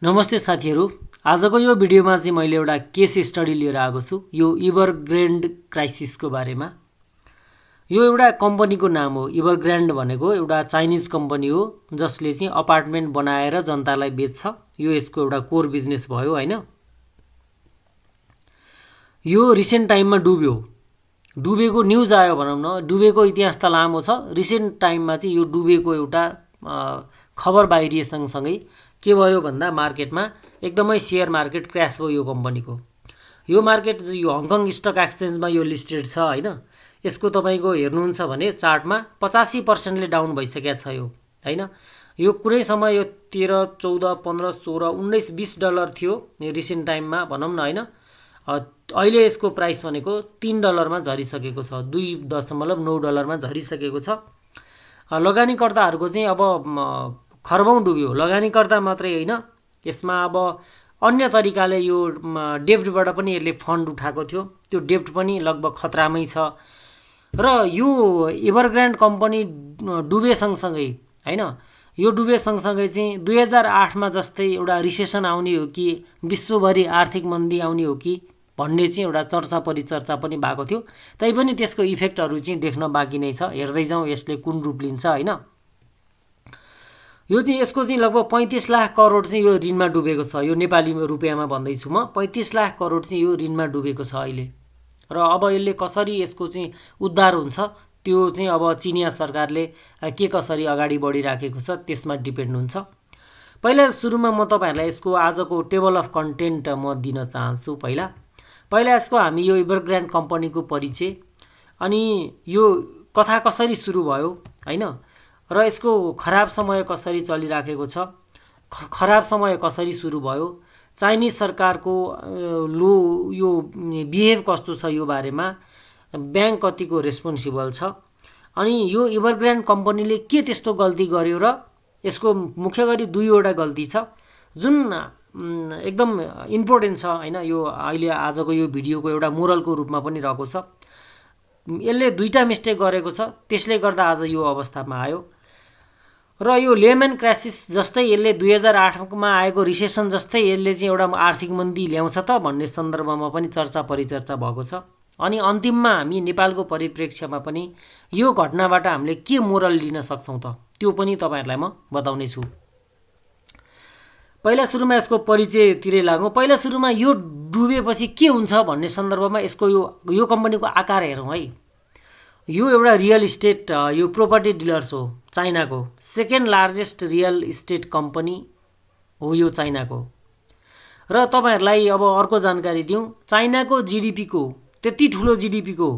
नमस्ते साथीहरू। आजको यो भिडियोमा चाहिँ मैले एउटा केस स्टडी लिएर आएको छु यो एभरग्रान्ड क्राइसिसको बारेमा। यो एउटा कम्पनीको नाम हो। एभरग्रान्ड भनेको एउटा चाइनिज कम्पनी हो जसले चाहिँ अपार्टमेन्ट बनाएर जनतालाई बेच्छ। यो यसको एउटा कोर बिजनेस भयो हैन। यो रिसेन्ट टाइममा डुबेको न्युज आयो भनौँ न। डुबेको इतिहास त लामो छ। रिसेन्ट टाइममा चाहिँ यो डुबेको एउटा खबर बाहिरिए सँगसँगै के भयो भन्दा मार्केटमा एकदमै शेयर मार्केट क्र्यास भयो यो कम्पनीको। यो मार्केट यो हङकङ स्टक एक्सचेन्जमा यो लिस्टेड छ हैन। यसको तपाईको हेर्नुहुन्छ भने चार्टमा 85% ले डाउन भइसकेको छ यो हैन। यो कुनै समय यो 13, 14, 15, 16, 19, 20 डलर थियो रिसेन्ट टाइममा भनौँ न हैन। अहिले यसको प्राइस भनेको 3 डलरमा झरिसकेको छ। 2.9 डलरमा झरिसकेको छ। लगानीकर्ताहरूको चाहिँ अब खर्बौं डुब्यो। लगानीकर्ता मात्रै हैन, यसमा अब अन्य तरिकाले यो डेब्टबाट पनि यसले फन्ड उठाएको थियो। त्यो डेब्ट पनि लगभग खतरामै छ। र यो एभरग्रान्ड कम्पनी डुबे सँगसँगै हैन, यो डुबे सँगसँगै चाहिँ 2008 मा जस्तै एउटा रिसेसन आउने हो कि विश्वभरि आर्थिक मन्दी आउने हो कि भन्ने चाहिँ एउटा चर्चा परिचर्चा पनि भएको थियो। तैपनि त्यसको इफेक्टहरू चाहिँ देख्न बाँकी नै छ। हेर्दै जाउँ यसले कुन रूप लिन्छ हैन। यो चाहिँ यसको चाहिँ लगभग 35 लाख करोड चाहिँ यो ऋणमा डुबेको छ। यो नेपाली रुपियाँमा भन्दैछु म। 35 लाख करोड चाहिँ यो ऋणमा डुबेको छ अहिले। र अब यसले कसरी यसको चाहिँ उद्धार हुन्छ त्यो चाहिँ अब चिनिया सरकारले के कसरी अगाडि बढिराखेको छ त्यसमा डिपेन्ड हुन्छ। पहिला सुरुमा म तपाईहरुलाई यसको आजको टेबल अफ कन्टेन्ट म दिन चाहन्छु। पहिला यसको हामी यो एभरग्रान्ड कम्पनीको परिचय अनि यो कथा कसरी सुरु भयो हैन, र यसको खराब समय कसरी चलिराखेको छ, खराब समय कसरी सुरु भयो, चाइनिज सरकारको लो यो बिहेभ कस्तो छ यो बारेमा, ब्याङ्क कतिको रेस्पोन्सिबल छ, अनि यो एभरग्रान्ड कम्पनीले के त्यस्तो गल्ती गर्यो र यसको मुख्य गरी दुईवटा गल्ती छ जुन एकदम इम्पोर्टेन्ट छ हैन। यो अहिले आजको यो भिडियोको एउटा मोरलको रूपमा पनि रहेको छ। यसले दुईटा मिस्टेक गरेको छ, त्यसले गर्दा आज यो अवस्थामा आयो। र यो लेमन क्राइसिस जस्तै यसले 2008 मा आएको रिसेसन जस्तै यसले चाहिँ एउटा आर्थिक मन्दी ल्याउँछ त भन्ने सन्दर्भमा पनि चर्चा परिचर्चा भएको छ। अनि अन्तिममा हामी नेपालको परिप्रेक्ष्यमा पनि यो घटनाबाट हामीले के मोरल लिन सक्छौं त त्यो पनि तपाईहरुलाई म बताउने छु। पहिला सुरुमा यसको परिचयतिरै लागौं। पहिला सुरुमा यो डुबेपछि के हुन्छ भन्ने सन्दर्भमा यसको यो कम्पनीको आकार हेरौं है। यो एउटा रियल इस्टेट यो प्रोपर्टी डिलर्स हो चाइनाको। Second largest real estate company हो यो चाइनाको। र तपाईहरुलाई अब अर्को जानकारी दिउँ। चाइनाको जीडीपी को त्यति ठुलो जीडीपी को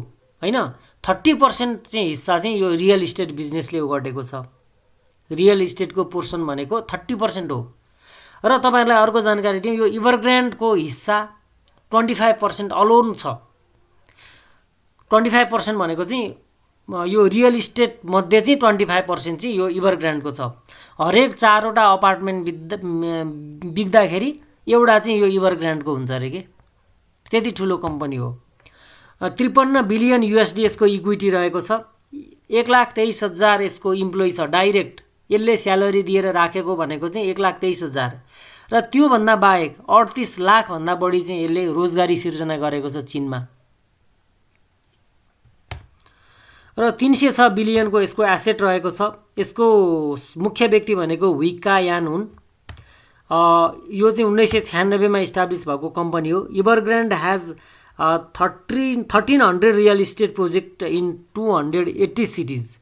हैन 30% चाहिँ हिस्सा चाहिँ यो रियल इस्टेट बिजनेसले ओगटेको छ। रियल इस्टेटको पोर्सन भनेको 30% हो। र तपाईहरुलाई अर्को जानकारी दिउँ। यो एभरग्रान्डको हिस्सा 25% अलोन छ। 25% भनेको चाहिँ यो रियल इस्टेट मध्ये चाहिँ 25% चाहिँ यो एभरग्रान्डको छ। हरेक 4वटा अपार्टमेन्ट बिक्दाखेरि एउटा चाहिँ यो एभरग्रान्डको हुन्छ रे के। त्यति ठुलो कम्पनी हो। 53 बिलियन USD यसको इक्विटी रहेको छ। 1,23,000 यसको इम्प्लोइ छ डाइरेक्ट। यसले स्यालेरी दिएर राखेको भनेको चाहिँ 1,23,000। र त्यो भन्दा बाहेक 38 लाख भन्दा बढी चाहिँ यसले रोजगारी सिर्जना गरेको छ चीनमा। र 306 बिलियनको यसको एसेट रहेको छ। यसको मुख्य व्यक्ति भनेको हुइका यान हुन्। यो चाहिँ 1996 मा इस्टाब्लिश भएको कम्पनी हो। Evergrande has 1300 real estate project in 280 cities.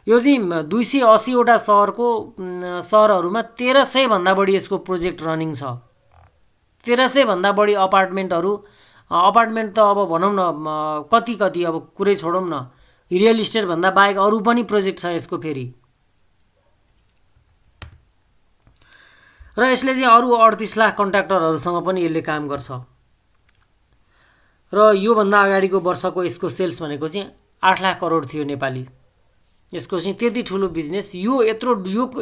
यो चाहिँ 280 वटा शहरहरूमा 1300 भन्दा बढी यसको प्रोजेक्ट रनिङ छ। 1300 भन्दा बढी अपार्टमेन्ट त अब भनौं न कति अब कुरै छोडौं न। रियल इस्टेट भन्दा बाहेक अरु पनि प्रोजेक्ट छ यसको फेरि। र यसले चाहिँ अरु 38 लाख कन्ट्र्याक्टरहरुसँग पनि यसले काम गर्छ। र यो भन्दा अगाडिको वर्षको यसको सेल्स भनेको चाहिँ 8 लाख करोड थियो नेपाली। यसको चाहिँ त्यति ठुलो बिजनेस। यो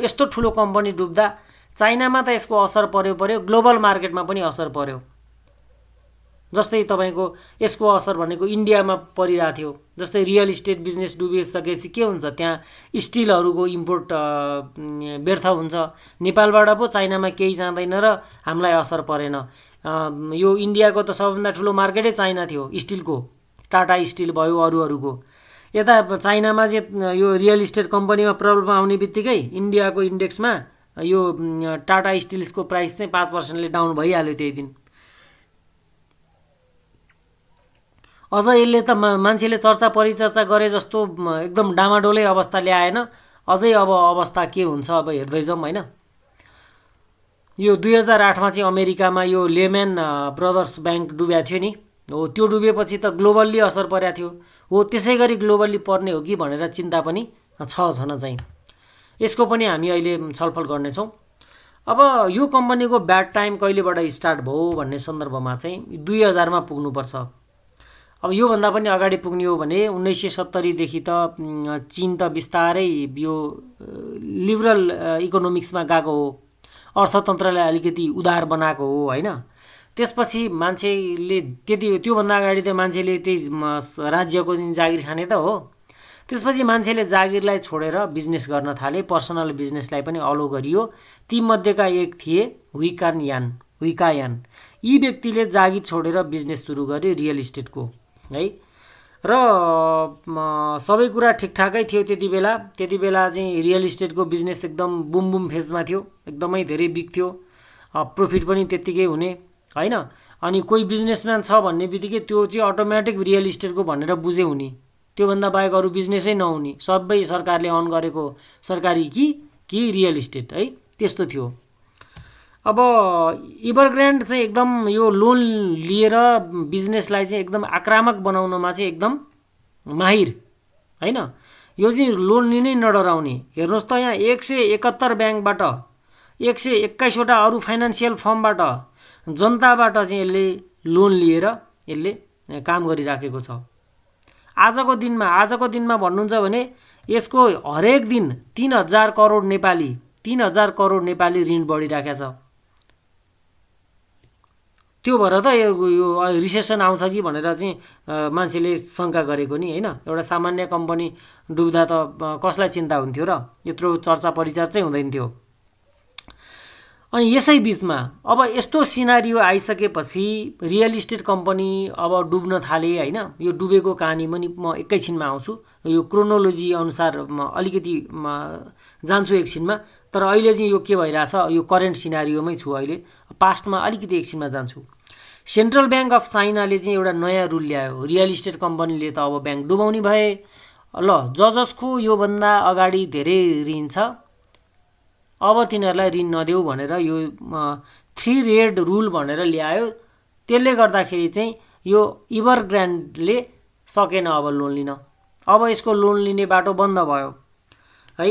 यस्तो ठुलो कम्पनी डुब्दा चाइनामा त यसको असर पर्यो, ग्लोबल मार्केटमा पनि असर पर्यो। जस्तै तपाईँको यसको असर भनेको इन्डियामा परिरहेको थियो। जस्तै रियल इस्टेट बिजनेस डुबिसकेपछि के हुन्छ, त्यहाँ स्टिलहरूको इम्पोर्ट व्यर्थ हुन्छ। नेपालबाट पो चाइनामा केही जाँदैन र हामीलाई असर परेन। यो इन्डियाको त सबभन्दा ठुलो मार्केटै चाइना थियो स्टिलको, टाटा स्टिल भयो अरूहरूको। यता चाइनामा चाहिँ यो रियल इस्टेट कम्पनीमा प्रब्लम आउने बित्तिकै इन्डियाको इन्डेक्समा यो टाटा स्टिल्सको प्राइस चाहिँ 5%ले डाउन भइहाल्यो त्यही दिन। अझ यसले त मान्छेले चर्चा परिचर्चा गरे जस्तो एकदम डामाडोलै अवस्था ल्याएन। अझै अब अवस्था के हुन्छ अब हेर्दै जाउँ होइन। यो 2008मा चाहिँ अमेरिकामा यो लेमन ब्रदर्स ब्याङ्क डुब्या थियो नि, हो त्यो डुबेपछि त ग्लोबल्ली असर परेको थियो। हो त्यसै गरी ग्लोबल्ली पर्ने हो कि भनेर चिन्ता पनि छ झन चाहिँ। यसको पनि हामी अहिले छलफल गर्नेछौँ। अब यो कम्पनीको ब्याड टाइम कहिलेबाट स्टार्ट भयो भन्ने सन्दर्भमा चाहिँ 2000मा पुग्नुपर्छ। अब योभन्दा पनि अगाडि पुग्ने हो भने 1970देखि त चीन त बिस्तारै यो लिबरल इकोनोमिक्समा गएको हो, अर्थतन्त्रलाई अलिकति उदार बनाएको हो होइन। त्यसपछि मान्छेले त्योभन्दा अगाडि त मान्छेले त्यही राज्यको जागिर खाने त हो। त्यसपछि मान्छेले जागिरलाई छोडेर बिजनेस गर्न थाले, पर्सनल बिजनेसलाई पनि अलो गरियो। तीमध्येका एक थिए हुइकायान। यी व्यक्तिले जागिर छोडेर बिजनेस सुरु गरे रियल इस्टेटको है। र सबै कुरा ठिकठाकै थियो त्यति बेला चाहिँ रियल इस्टेटको बिजनेस एकदम बुम फेजमा थियो, एकदमै धेरै बिक्थ्यो, प्रफिट पनि त्यत्तिकै हुने होइन। अनि कोही बिजनेसम्यान छ भन्ने बित्तिकै त्यो चाहिँ अटोमेटिक रियल इस्टेटको भनेर बुझे हुने, त्योभन्दा बाहेक अरू बिजनेसै नहुने, सबै सरकारले अन गरेको सरकारी कि रियल इस्टेट है, त्यस्तो थियो। अब एभरग्रान्ड चाहिँ एकदम यो लोन लिएर बिजनेसलाई चाहिँ एकदम आक्रामक बनाउनमा चाहिँ एकदम माहिर होइन। यो चाहिँ लोन लिनै नडराउने। हेर्नुहोस् त यहाँ 171 ब्याङ्कबाट 121वटा अरू फाइनेन्सियल फर्मबाट जनताबाट चाहिँ यसले लोन लिएर यसले काम गरिराखेको छ। आजको दिनमा भन्नुहुन्छ भने यसको हरेक दिन 3000 करोड नेपाली ऋण बढिराखेको छ। त्यो भएर त यो रिसेसन आउँछ कि भनेर चाहिँ मान्छेले शङ्का गरेको नि होइन। एउटा सामान्य कम्पनी डुब्दा त कसलाई चिन्ता हुन्थ्यो र, यत्रो चर्चा परिचर्चै हुँदैन थियो। अनि यसै बिचमा अब यस्तो सिनारियो आइसकेपछि रियल इस्टेट कम्पनी अब डुब्न थाले होइन। यो डुबेको कहानी पनि म एकैछिनमा आउँछु, यो क्रोनोलोजी अनुसार अलिकति जान्छु एकछिनमा। तर अहिले चाहिँ यो के भइरहेछ, यो करेन्ट सिनारियोमै छु अहिले, पास्टमा अलिकति एकछिनमा जान्छु। सेन्ट्रल ब्याङ्क अफ चाइनाले चाहिँ एउटा नयाँ रुल ल्यायो। रियल इस्टेट कम्पनीले त अब ब्याङ्क डुबाउने भए, ल जसको योभन्दा अगाडि धेरै ऋण छ अब तिनीहरूलाई ऋण नदेऊ भनेर यो 3 रेड रुल भनेर ल्यायो। त्यसले गर्दाखेरि चाहिँ यो एभरग्रान्डले सकेन अब लोन लिन, अब यसको लोन लिने बाटो बन्द भयो है।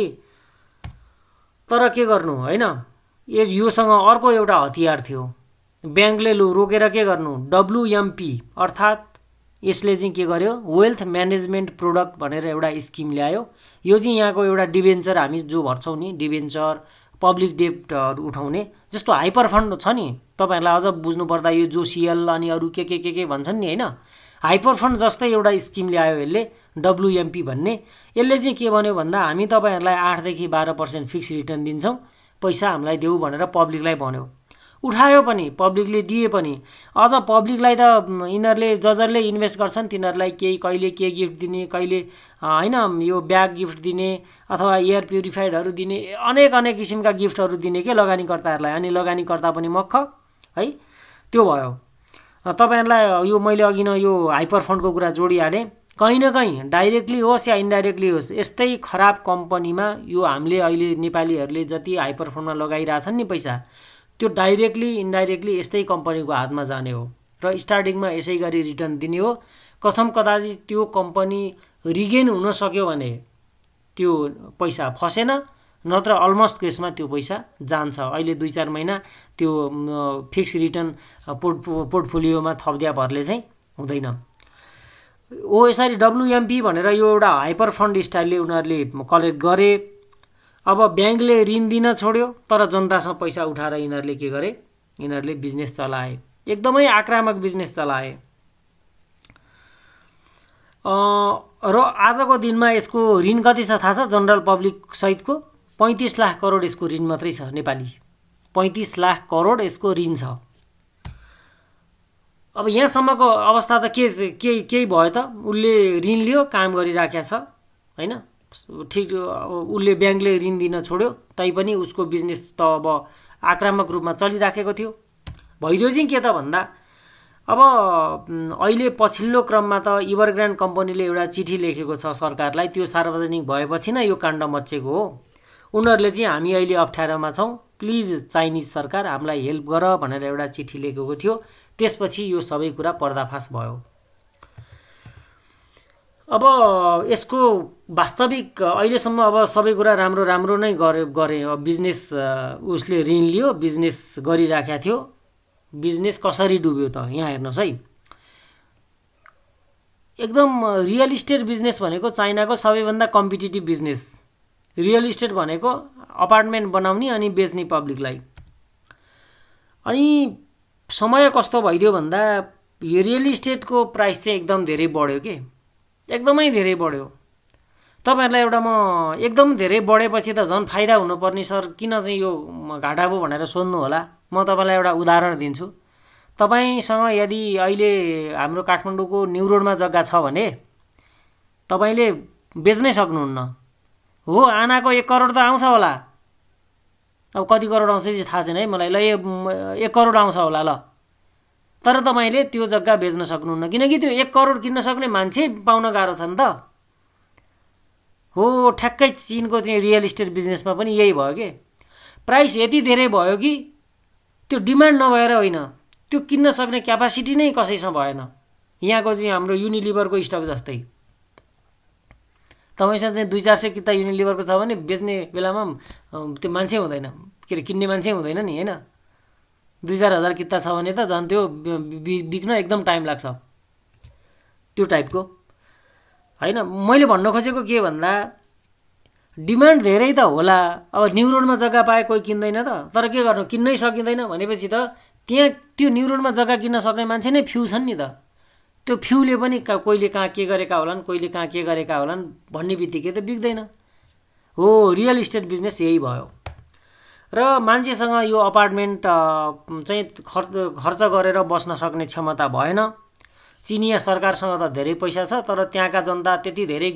तर के गर्नु होइन, योसँग अर्को एउटा हतियार थियो। ब्याङ्कले रोकेर के गर्नु, WMP अर्थात् यसले चाहिँ के गर्यो, वेल्थ म्यानेजमेन्ट प्रोडक्ट भनेर एउटा स्किम ल्यायो। यो चाहिँ यहाँको एउटा डिबेन्चर हामी जो भर्छौँ नि, डिबेन्चर पब्लिक डेब्टहरू उठाउने जस्तो हाइपर फन्ड छ नि। तपाईँहरूलाई अझ बुझ्नुपर्दा यो जोसिएल अनि अरू के भन्छन् नि होइन, हाइपर फन्ड जस्तै एउटा स्किम ल्यायो यसले, WMP भन्ने। यसले चाहिँ के भन्यो भन्दा हामी तपाईँहरूलाई 8 देखि 12% फिक्स रिटर्न दिन्छौँ, पैसा हामीलाई देऊ भनेर पब्लिकलाई भन्यो। उठायो पनि, पब्लिकले दिए पनि। अझ पब्लिकलाई त यिनीहरूले जसले इन्भेस्ट गर्छन् तिनीहरूलाई कहिले के गिफ्ट दिने, कहिले होइन यो ब्याग गिफ्ट दिने अथवा एयर प्युरिफायरहरू दिने, अनेक किसिमका गिफ्टहरू दिने के लगानीकर्ताहरूलाई। अनि लगानीकर्ता पनि मक्ख है, त्यो भयो। तपाईँहरूलाई यो मैले अघि नै यो हाइपर फन्डको कुरा जोडिहालेँ। कहीँ न कहीँ डाइरेक्टली होस् या इन्डाइरेक्टली होस्, यस्तै खराब कम्पनीमा यो हामीले अहिले नेपालीहरूले जति हाइपर फन्डमा लगाइरहेछन् नि पैसा, त्यो डाइरेक्टली इन्डाइरेक्टली यस्तै कम्पनीको हातमा जाने हो र स्टार्टिङमा यसै गरी रिटर्न दिने हो। कथम कदाचित त्यो कम्पनी रिगेन हुन सक्यो भने त्यो पैसा फसेन, नत्र अलमोस्ट केसमा त्यो पैसा जान्छ। अहिले 2-4 महिना त्यो फिक्स रिटर्न पोर्टफोलियोमा थप्दिया भरले चाहिँ हुँदैन। यसरी WMP भनेर यो एउटा हाइपर फन्ड स्टाइलले उनीहरूले कलेक्ट गरे। अब ब्याङ्कले ऋण दिन छोड्यो, तर जनतासँग पैसा उठाएर यिनीहरूले के गरे, यिनीहरूले बिजनेस चलाए। एकदमै आक्रामक बिजनेस चलाए। र आजको दिनमा यसको ऋण कति छ थाहा छ? जनरल पब्लिक सहितको 35 लाख करोड यसको ऋण मात्रै छ नेपाली। 35 लाख करोड यसको ऋण छ। अब यहाँसम्मको अवस्था त केही भयो त? उसले ऋण लियो, काम गरिराखेको छ होइन, ठिक। उसले ब्याङ्कले ऋण दिन छोड्यो, तैपनि उसको बिजनेस त अब आक्रामक रूपमा चलिराखेको थियो। भइदियो चाहिँ के त भन्दा, अब अहिले पछिल्लो क्रममा त इभरग्रान्ड कम्पनीले एउटा चिठी लेखेको छ सरकारलाई। त्यो सार्वजनिक भएपछि नै यो काण्ड मच्चेको हो। उनीहरूले चाहिँ हामी अहिले अप्ठ्यारोमा छौँ, प्लिज चाइनिज सरकार हामीलाई हेल्प गर भनेर एउटा चिठी लेखेको थियो। त्यसपछि यो सबै कुरा पर्दाफास भयो। अब यसको वास्तविक अहिलेसम्म अब सबै कुरा राम्रो राम्रो नै गरे। बिजनेस उसले ऋण लियो, बिजनेस गरिराखेको थियो। बिजनेस कसरी डुब्यो त यहाँ हेर्नुहोस् है। एकदम रियल इस्टेट बिजनेस भनेको चाइनाको सबैभन्दा कम्पिटिटिभ बिजनेस। रियल इस्टेट भनेको अपार्टमेन्ट बनाउने अनि बेच्ने पब्लिकलाई। अनि समय कस्तो भइदियो भन्दा यो रियल इस्टेटको प्राइस चाहिँ एकदम धेरै बढ्यो के, एकदमै धेरै बढ्यो। तपाईँहरूलाई एउटा म एकदम धेरै बढेपछि त झन् फाइदा हुनुपर्ने सर किन चाहिँ यो घाटा भयो भनेर सोध्नु होला। म तपाईँलाई एउटा उदाहरण दिन्छु। तपाईँसँग यदि अहिले हाम्रो काठमाडौँको न्यु रोडमा जग्गा छ भने तपाईँले बेच्नै सक्नुहुन्न। हो, आनाको 1 करोड त आउँछ होला। अब कति करोड आउँछ चाहिँ थाहा छैन है मलाई। ल 1 करोड आउँछ होला ल। तर तपाईँले त्यो जग्गा बेच्न सक्नुहुन्न, किनकि त्यो 1 करोड किन्न सक्ने मान्छे पाउन गाह्रो छ नि त। हो, ठ्याक्कै चीनको चाहिँ रियल इस्टेट बिजनेसमा पनि यही भयो कि प्राइस यति धेरै भयो कि त्यो डिमान्ड नभएर होइन, त्यो किन्न सक्ने क्यापासिटी नै कसैसँग भएन। यहाँको चाहिँ हाम्रो युनिलिभरको स्टक जस्तै। तपाईँसँग चाहिँ 200-400 किता युनिलिभरको छ भने बेच्ने बेलामा त्यो मान्छे हुँदैन, के अरे किन्ने मान्छे हुँदैन नि होइन। 2-4 हजार किता छ भने त झन् त्यो बिक्न एकदम टाइम लाग्छ, त्यो टाइपको होइन। मैले भन्न खोजेको के भन्दा डिमान्ड धेरै त होला। अब न्यु रोडमा जग्गा पाए कोही किन्दैन त, तर के गर्नु, किन्नै सकिँदैन भनेपछि त त्यहाँ त्यो न्यु रोडमा जग्गा किन्न सक्ने मान्छे नै फ्यु छन् नि त। त्यो फ्युले पनि कोहीले कहाँ के गरेका होलान्, कोहीले कहाँ के गरेका होलान् भन्ने बित्तिकै त बिक्दैन। हो, रियल इस्टेट बिजनेस यही भयो। र मान्छेसँग यो अपार्टमेन्ट चाहिँ खर्च गरेर बस्न सक्ने क्षमता भएन। चिनिया सरकारसँग त धेरै पैसा छ, तर त्यहाँका जनता त्यति धेरै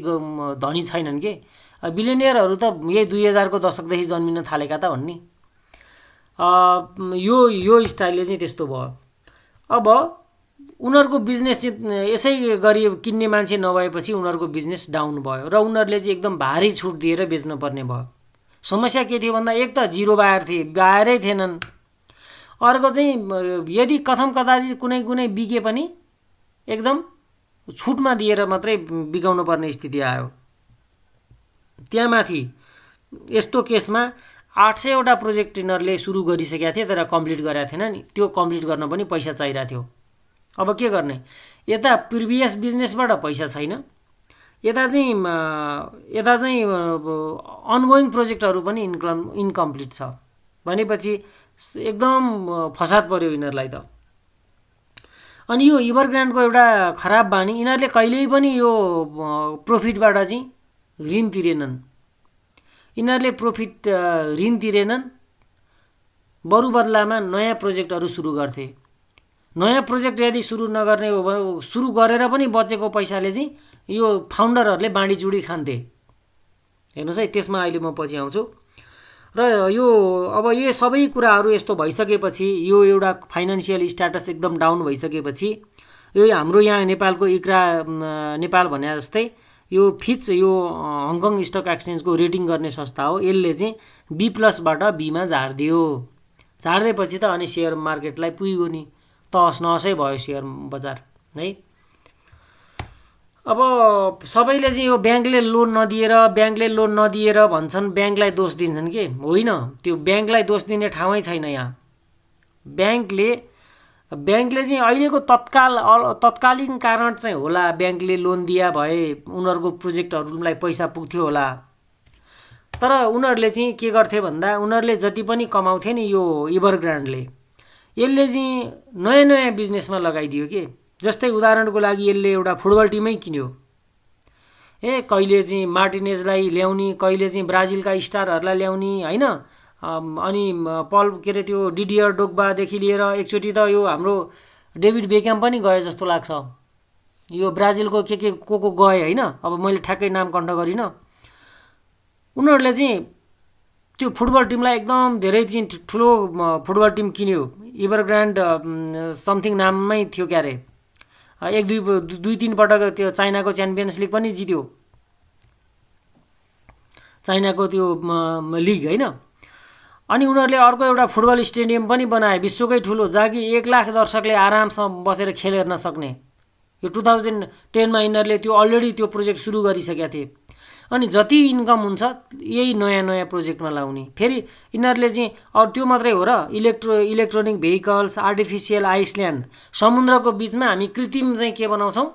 धनी छैनन् कि। बिलियनियरहरू त यही 2000 को दशकदेखि जन्मिन थालेका त भन्ने। यो स्टाइलले चाहिँ त्यस्तो भयो। अब उनीहरूको बिजनेस चाहिँ यसै गरी किन्ने मान्छे नभएपछि उनीहरूको बिजनेस डाउन भयो र उनीहरूले चाहिँ एकदम भारी छुट दिएर बेच्न पर्ने भयो। समस्या के थियो भन्दा एक त जिरो बायर थिए, बायरै थिएनन्। अर्को चाहिँ यदि कथम कदाचित कुनै बिके पनि एकदम छुटमा दिएर मात्रै बिगाउनु पर्ने स्थिति आयो। त्यहाँ माथि यस्तो केसमा 800वटा प्रोजेक्ट यिनीहरूले सुरु गरिसकेका थिए तर कम्प्लिट गरेका थिएन नि। त्यो कम्प्लिट गर्न पनि पैसा चाहिरहेको थियो। अब के गर्ने, यता प्रिभियस बिजनेसबाट पैसा छैन, यता चाहिँ अनगोइङ प्रोजेक्टहरू पनि इन्कम्प्लिट छ भनेपछि एकदम फसाद पर्यो यिनीहरूलाई त। अनि यो इभरग्रान्डको एउटा खराब बानी, यिनीहरूले कहिल्यै पनि यो प्रफिटबाट चाहिँ ऋण तिरेनन्। यिनीहरूले ऋण तिरेनन्, बरु बदलामा नयाँ प्रोजेक्टहरू सुरु गर्थे। नयाँ प्रोजेक्ट यदि सुरु नगर्ने हो भने सुरु गरेर पनि बचेको पैसाले चाहिँ यो फाउन्डरहरूले बाँडीचुडी खान्थे। हेर्नुहोस् है, त्यसमा अहिले म पछि आउँछु। र यो अब यो सबै कुराहरू यस्तो भइसकेपछि, यो एउटा फाइनेन्सियल स्ट्याटस एकदम डाउन भइसकेपछि यो हाम्रो यहाँ नेपालको इक्रा नेपाल भने जस्तै यो फिच, यो हङकङ स्टक एक्सचेन्जको रेटिङ गर्ने संस्था हो, यसले चाहिँ B+बाट बीमा झारिदियो। झारिदिएपछि त अनि सेयर मार्केटलाई पुग्यो नि, तहस नहसै भयो सेयर बजार है। अब सबैले चाहिँ यो ब्याङ्कले लोन नदिएर भन्छन्, ब्याङ्कलाई दोष दिन्छन् कि होइन। त्यो ब्याङ्कलाई दोष दिने ठाउँै छैन यहाँ। ब्याङ्कले चाहिँ अहिलेको तत्कालीन कारण चाहिँ होला ब्याङ्कले लोन दिया भए उनीहरूको प्रोजेक्टहरूलाई पैसा पुग्थ्यो होला। तर उनीहरूले चाहिँ के गर्थे भन्दा उनीहरूले जति पनि कमाउँथे नि यो इभरग्रान्डले यसले चाहिँ नयाँ नयाँ बिजनेसमा लगाइदियो कि। जस्तै उदाहरणको लागि यसले एउटा फुटबल टिमै किन्यो, कहिले चाहिँ मार्टिनेजलाई ल्याउने, कहिले चाहिँ ब्राजिलका स्टारहरूलाई ल्याउने होइन। अनि पल के अरे त्यो डिडियर डोग्बादेखि लिएर एकचोटि त यो हाम्रो डेभिड बेकहम पनि गए जस्तो लाग्छ। यो ब्राजिलको के को गए होइन, अब मैले ठ्याक्कै नाम कण्ठ गरिनँ। उनीहरूले चाहिँ त्यो फुटबल टिमलाई एकदम धेरै चाहिँ ठुलो फुटबल टिम किन्यो। एभरग्रान्ड समथिङ नाममै थियो क्यारे। दुई तिन पटक त्यो चाइनाको च्याम्पियन्स लिग पनि जित्यो, चाइनाको त्यो लिग होइन। अनि उनीहरूले अर्को एउटा फुटबल स्टेडियम पनि बनाए विश्वकै ठुलो, जहाँ कि 1 लाख दर्शकले आरामसँग बसेर खेल हेर्न सक्ने। यो 2010मा यिनीहरूले त्यो अलरेडी त्यो प्रोजेक्ट सुरु गरिसकेका थिए। अनि जति इन्कम हुन्छ यही नयाँ नयाँ प्रोजेक्टमा लाउने। फेरि यिनीहरूले चाहिँ अब त्यो मात्रै हो र, इलेक्ट्रोनिक भेहिकल्स, आर्टिफिसियल आइसल्यान्ड, समुद्रको बिचमा हामी कृत्रिम चाहिँ के बनाउँछौँ,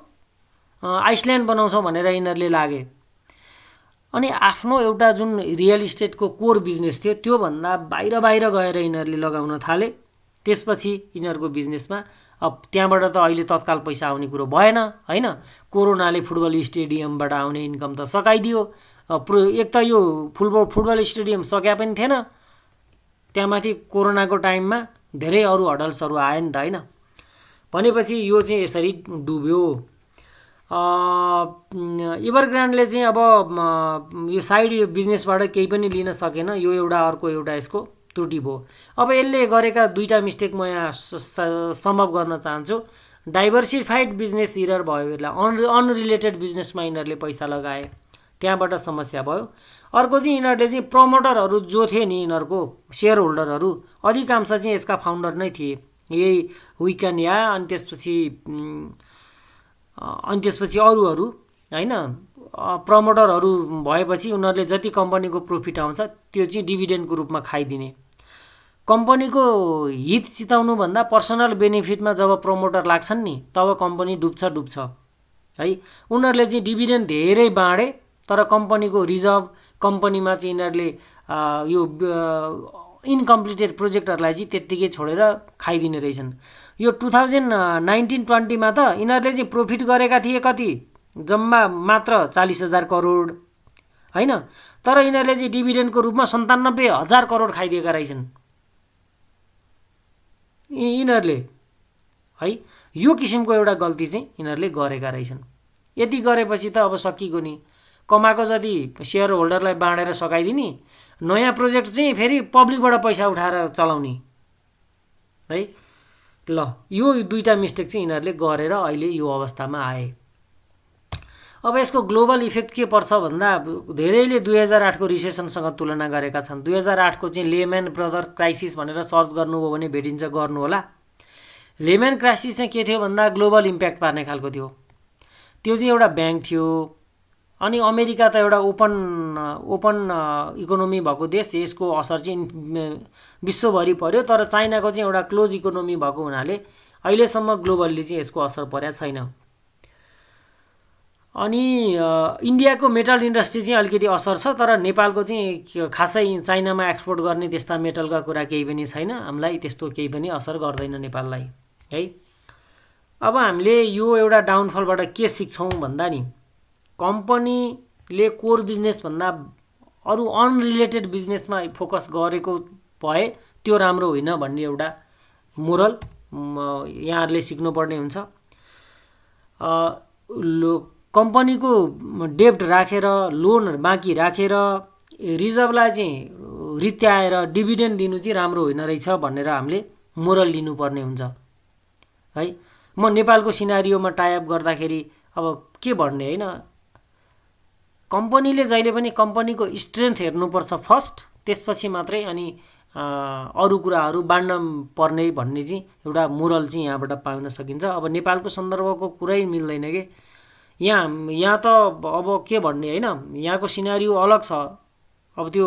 आइसल्यान्ड बनाउँछौँ भनेर यिनीहरूले लागे। अनि आफ्नो एउटा जुन रियल इस्टेटको कोर बिजनेस थियो त्योभन्दा बाहिर बाहिर गएर यिनीहरूले लगाउन थाले। त्यसपछि यिनीहरूको बिजनेसमा अब त्यहाँबाट त अहिले तत्काल पैसा आउने कुरो भएन होइन। कोरोनाले फुटबल स्टेडियमबाट आउने इन्कम त सकाइदियो। एक त यो फुटबल स्टेडियम सकिया पनि थिएन, त्यहाँमाथि कोरोनाको टाइममा धेरै अरू हडल्सहरू आयो नि त होइन। भनेपछि यो चाहिँ यसरी डुब्यो। एभरग्रान्डले चाहिँ अब यो साइड बिजनेसबाट केही पनि लिन सकेन, यो एउटा अर्को एउटा यसको त्रुटि भयो। अब यसले गरेका दुईवटा मिस्टेक म यहाँ समअप गर्न चाहन्छु। डाइभर्सिफाइड बिजनेस इरर भयो, यसलाई अनरिलेटेड बिजनेसमा यिनीहरूले पैसा लगाए, त्यहाँबाट समस्या भयो। अर्को चाहिँ यिनीहरूले चाहिँ प्रमोटरहरू जो थिए नि, यिनीहरूको सेयर होल्डरहरू अधिकांश चाहिँ यसका फाउन्डर नै थिए, यही विकन या अनि त्यसपछि अरूहरू होइन। प्रमोटरहरू भएपछि उनीहरूले जति कम्पनीको प्रफिट आउँछ त्यो चाहिँ डिभिडेन्डको रूपमा खाइदिने। कम्पनीको हित चिताउनुभन्दा पर्सनल बेनिफिटमा जब प्रमोटर लाग्छन् नि तब कम्पनी डुब्छ है। उनीहरूले चाहिँ डिभिडेन्ड धेरै बाँडे, तर कम्पनीको रिजर्भ, कम्पनीमा चाहिँ यिनीहरूले यो इन्कम्प्लिटेड प्रोजेक्टहरूलाई चाहिँ त्यत्तिकै छोडेर खाइदिने रहेछन्। यो 2019-20 त यिनीहरूले चाहिँ प्रफिट गरेका थिए कति, जम्मा मात्र 40,000 करोड होइन। तर यिनीहरूले चाहिँ डिभिडेन्डको रूपमा 97,000 करोड खाइदिएका रहेछन् यिनीहरूले है। यो किसिमको एउटा गल्ती चाहिँ यिनीहरूले गरेका रहेछन्। यति गरेपछि त अब सकिएको नि, कमाएको जति सेयर होल्डरलाई बाँडेर सकाइदिने, नयाँ प्रोजेक्ट चाहिँ फेरि पब्लिकबाट पैसा उठाएर चलाउने है। ल यो दुईवटा मिस्टेक चाहिँ यिनीहरूले गरेर अहिले यो अवस्थामा आए। अब यसको ग्लोबल इफेक्ट के पर्छ भन्दा धेरैले 2008को रिसेसनसँग तुलना गरेका छन्। 2008को चाहिँ लेमन ब्रदर क्राइसिस भनेर सर्च गर्नुभयो भने भेटिन्छ, गर्नु होला। लेमन क्राइसिस चाहिँ के थियो भन्दा ग्लोबल इम्प्याक्ट पार्ने खालको थियो। त्यो चाहिँ एउटा ब्याङ्क थियो। अनि अमेरिका त एउटा ओपन इकोनोमी भएको देश, यसको असर चाहिँ विश्वभरि पर्यो। तर चाइनाको चाहिँ एउटा क्लोज इकोनोमी भएको हुनाले अहिलेसम्म ग्लोबल्ली चाहिँ यसको असर परेको छैन। अनि इन्डियाको मेटल इन्डस्ट्री चाहिँ अलिकति असर छ, तर नेपालको चाहिँ खासै चाइनामा एक्सपोर्ट गर्ने त्यस्ता मेटलका कुरा केही पनि छैन। हामीलाई त्यस्तो केही पनि असर गर्दैन नेपाललाई है। अब हामीले यो एउटा डाउनफलबाट के सिक्छौँ भन्दा नि, कम्पनीले कोर बिजनेसभन्दा अरू अनरिलेटेड बिजनेसमा फोकस गरेको भए त्यो राम्रो होइन भन्ने एउटा मोरल यहाँहरूले सिक्नुपर्ने हुन्छ। कम्पनीको डेब्ट राखेर, लोन बाँकी राखेर रिजर्भलाई चाहिँ रित्याएर डिभिडेन्ड दिनु चाहिँ राम्रो होइन रहेछ भनेर हामीले मोरल लिनुपर्ने हुन्छ है। म नेपालको सिनारियोमा टाइअप गर्दाखेरि अब के भन्ने होइन, कम्पनीले जहिले पनि कम्पनीको स्ट्रेन्थ हेर्नुपर्छ फर्स्ट, त्यसपछि मात्रै अनि अरू कुराहरू बाँड्न पर्ने भन्ने चाहिँ एउटा मोरल चाहिँ यहाँबाट पाउन सकिन्छ। अब नेपालको सन्दर्भको कुरै मिल्दैन कि यहाँ त अब के भन्ने होइन, यहाँको सिनारियो अलग छ। अब त्यो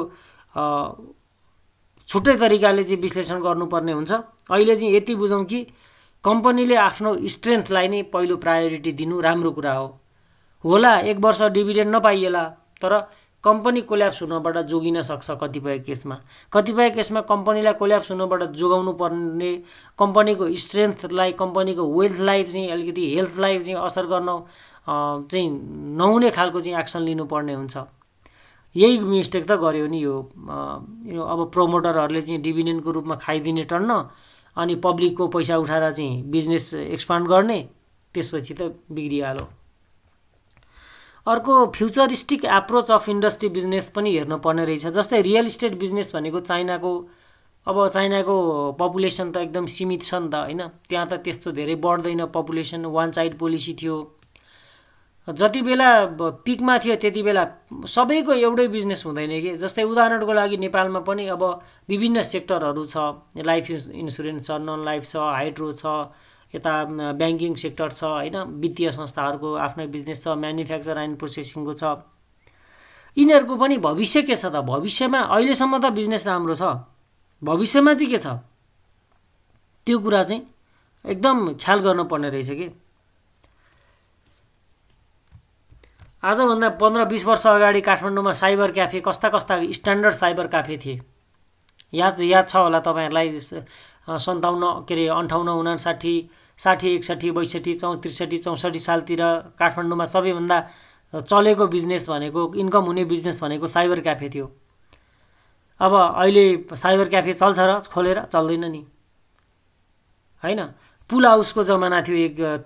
छुट्टै तरिकाले चाहिँ विश्लेषण गर्नुपर्ने हुन्छ। अहिले चाहिँ यति बुझौँ कि कम्पनीले आफ्नो स्ट्रेन्थलाई नै पहिलो प्रायोरिटी दिनु राम्रो कुरा हो। होला 1 वर्ष डिभिडेन्ड नपाइएला, तर कम्पनी कोल्याप्स हुनबाट जोगिन सक्छ कतिपय केसमा कम्पनीलाई कोल्याप्स हुनबाट जोगाउनु पर्ने कम्पनीको स्ट्रेन्थलाई कम्पनीको वेल्थलाई चाहिँ अलिकति हेल्थलाई चाहिँ असर गर्न चाहिँ नहुने खालको चाहिँ एक्सन लिनुपर्ने हुन्छ। यही मिस्टेक त गर्यो नि यो अब प्रमोटरहरूले चाहिँ डिभिडेन्डको रूपमा खाइदिने टन्न अनि पब्लिकको पैसा उठाएर चाहिँ बिजनेस एक्सपान्ड गर्ने, त्यसपछि त बिग्रिहाल्यो। अर्को futuristic approach of industry business पनि हेर्नुपर्ने रहेछ। जस्तै रियल इस्टेट बिजनेस भनेको चाइनाको पपुलेसन त एकदम सीमित छ नि त होइन, त्यहाँ त त्यस्तो धेरै बढ्दैन पपुलेसन, वान साइड पोलिसी थियो। जति बेला पिकमा थियो त्यति बेला सबैको एउटै बिजनेस हुँदैन कि। जस्तै उदाहरणको लागि नेपालमा पनि अब विभिन्न सेक्टरहरू छ, लाइफ इन्सुरेन्स छ, नन लाइफ छ, हाइड्रो छ, यता ब्याङ्किङ सेक्टर छ होइन, वित्तीय संस्थाहरूको आफ्नै बिजनेस छ, म्यानुफ्याक्चर एन्ड प्रोसेसिङको छ। यिनीहरूको पनि भविष्य के छ त? भविष्यमा अहिलेसम्म त बिजनेस राम्रो छ, भविष्यमा चाहिँ के छ त्यो कुरा चाहिँ एकदम ख्याल गर्नुपर्ने रहेछ कि। आजभन्दा 15-20 वर्ष अगाडि काठमाडौँमा साइबर क्याफे कस्ता स्ट्यान्डर्ड साइबर क्याफे थिए, याद छ होला तपाईँहरूलाई। 57 के अरे 58, 59, 60, 61, 62, 63, 64 सालतिर काठमाडौँमा सबैभन्दा चलेको बिजनेस भनेको, इन्कम हुने बिजनेस भनेको साइबर क्याफे थियो। अब अहिले साइबर क्याफे चल्छ र खोलेर? चल्दैन नि होइन। पुल हाउसको जमाना थियो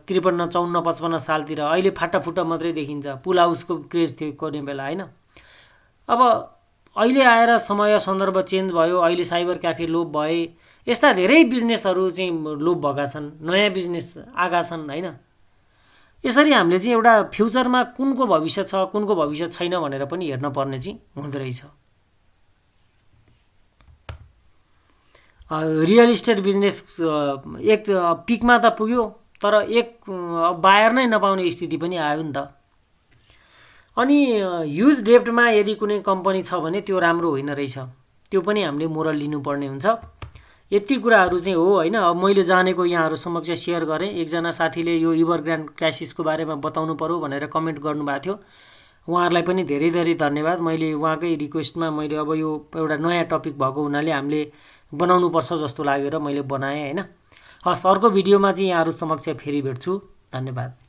53, 54, 55 सालतिर, अहिले फाटाफुट्टा मात्रै देखिन्छ। पुल हाउसको क्रेज थियो कुनै बेला होइन। अब अहिले आएर समय सन्दर्भ चेन्ज भयो, अहिले साइबर क्याफे लोप भए, यस्ता धेरै बिजनेसहरू चाहिँ लोप भएका छन्, नयाँ बिजनेस आएका छन् होइन। यसरी हामीले चाहिँ एउटा फ्युचरमा कुनको भविष्य छ कुनको भविष्य छैन भनेर पनि हेर्न पर्ने चाहिँ हुँदो रहेछ। रियल इस्टेट बिजनेस एक पिकमा त पुग्यो, तर एक बायर नै नपाउने स्थिति पनि आयो नि त। अनि ह्युज डेब्टमा यदि कुनै कम्पनी छ भने त्यो राम्रो होइन रहेछ, त्यो पनि हामीले मोरल लिनुपर्ने हुन्छ। यति कुराहरू चाहिँ हो होइन। अब मैले जानेको यहाँहरू समक्ष सेयर गरेँ। एकजना साथीले यो एभरग्रान्ड क्राइसिसको बारेमा बताउनु पर्यो भनेर कमेन्ट गर्नुभएको थियो, उहाँहरूलाई पनि धेरै धेरै धन्यवाद। मैले उहाँकै रिक्वेस्टमा मैले अब यो एउटा नयाँ टपिक भएको हुनाले हामीले बनाउनुपर्छ जस्तो लागेर मैले बनाएँ होइन। हस्, अर्को भिडियोमा चाहिँ यहाँहरू समक्ष फेरि भेट्छु। धन्यवाद।